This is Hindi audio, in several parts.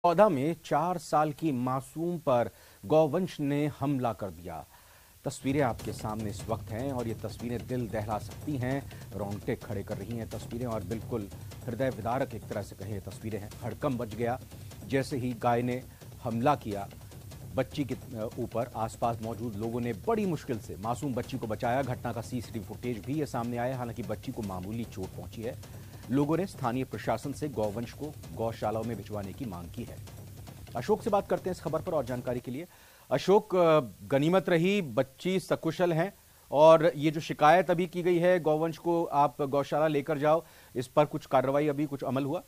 पौधा में 4 साल की मासूम पर गौवंश ने हमला कर दिया। तस्वीरें आपके सामने इस वक्त हैं और ये तस्वीरें दिल दहला सकती हैं, रोंगटे खड़े कर रही हैं तस्वीरें और बिल्कुल हृदय विदारक एक तरह से कहें ये तस्वीरें हैं। हड़कंप मच गया जैसे ही गाय ने हमला किया बच्ची के ऊपर। आसपास मौजूद लोगों ने बड़ी मुश्किल से मासूम बच्ची को बचाया। घटना का सीसीटीवी फुटेज भी ये सामने आया। हालांकि बच्ची को मामूली चोट पहुंची है। लोगों ने स्थानीय प्रशासन से गौवंश को गौशालाओं में भिजवाने की मांग की है। अशोक से बात करते हैं इस खबर पर और जानकारी के लिए। अशोक, गनीमत रही बच्ची सकुशल हैं और ये जो शिकायत अभी की गई है गौवंश को आप गौशाला लेकर जाओ, इस पर कुछ कार्रवाई अभी कुछ अमल हुआ?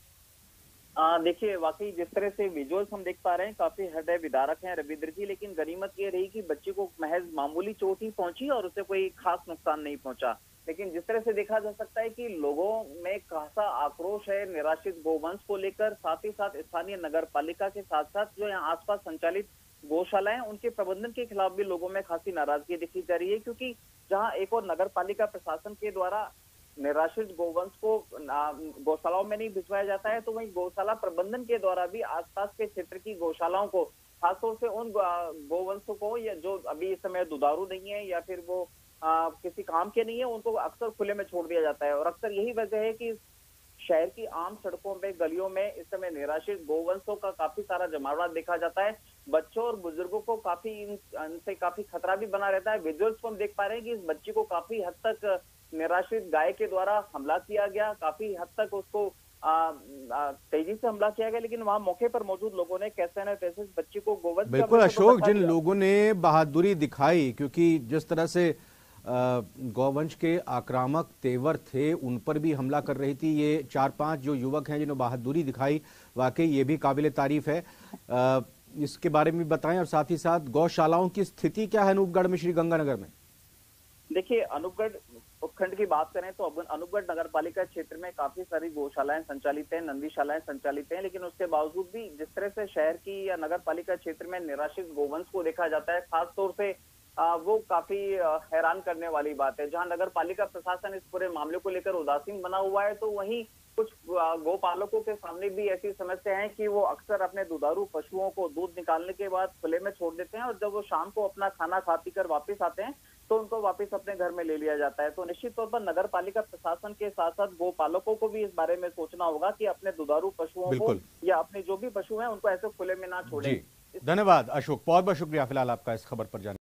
देखिए, वाकई जिस तरह से विजुअल्स हम देख पा रहे हैं काफी हृदय विदारक हैं रविंद्र जी, लेकिन गनीमत ये रही कि बच्ची को महज मामूली चोट ही पहुंची और उसे कोई खास नुकसान नहीं पहुंचा। लेकिन जिस तरह से देखा जा सकता है कि लोगों में खासा आक्रोश है निराश्रित गोवंश को लेकर, साथ ही साथ स्थानीय नगर पालिका के साथ साथ जो यहाँ आसपास संचालित गौशालाएं उनके प्रबंधन के खिलाफ भी लोगों में खासी नाराजगी देखी जा रही है, क्योंकि जहां एक और नगर पालिका प्रशासन के द्वारा निराश्रित गोवंश को गौशालाओं में नहीं भिजवाया जाता है, तो वहीं गौशाला प्रबंधन के द्वारा भी आसपास के क्षेत्र की गौशालाओं को, खासतौर से उन गोवंशों को या जो अभी इस समय दुधारू नहीं है या फिर वो किसी काम के नहीं है, उनको अक्सर खुले में छोड़ दिया जाता है। और अक्सर यही वजह है कि शहर की आम सड़कों में, गलियों में इस समय निराश्रित गोवंशों का काफी सारा जमावड़ा देखा जाता है। बच्चों और बुजुर्गों को काफी इनसे काफी खतरा भी बना रहता है। विजुअल्स को हम देख पा रहे हैं कि इस बच्ची को काफी हद तक निराश्रित गाय के द्वारा हमला किया गया, काफी हद तक उसको तेजी से हमला किया गया, लेकिन वहां मौके पर मौजूद लोगों ने कैसे न तैसे इस बच्ची को गोवंश बिल्कुल अशोक, जिन लोगों ने बहादुरी दिखाई, क्योंकि जिस तरह से गौवंश के आक्रामक तेवर थे उन पर भी हमला कर रही थी ये 4-5 जो युवक हैं जिन्होंने बहादुरी दिखाई, वाकई ये भी काबिले तारीफ है। इसके बारे में बताएं और साथ ही साथ गौशालाओं की स्थिति क्या है अनूपगढ़ में, श्री गंगानगर में? देखिए, अनूपगढ़ उपखंड की बात करें तो अब अनूपगढ़ नगर पालिका क्षेत्र में काफी सारी गौशालाएं संचालित हैं, नंदीशालाएं संचालित हैं, लेकिन उसके बावजूद भी जिस तरह से शहर की या नगर पालिका क्षेत्र में निराश्रित गोवंश को देखा जाता है, खासतौर से वो काफी हैरान करने वाली बात है। जहां नगर पालिका प्रशासन इस पूरे मामले को लेकर उदासीन बना हुआ है, तो वहीं कुछ गौपालकों के सामने भी ऐसी समस्या है कि वो अक्सर अपने दुधारू पशुओं को दूध निकालने के बाद खुले में छोड़ देते हैं और जब वो शाम को अपना खाना खा पी कर वापिस आते हैं तो उनको वापस अपने घर में ले लिया जाता है। तो निश्चित तौर पर नगर पालिका प्रशासन के साथ साथ गौपालकों को भी इस बारे में सोचना होगा कि अपने दुधारू पशुओं को या अपने जो भी पशु हैं उनको ऐसे खुले में ना छोड़ें। धन्यवाद अशोक, बहुत बहुत शुक्रिया फिलहाल आपका इस खबर पर जाने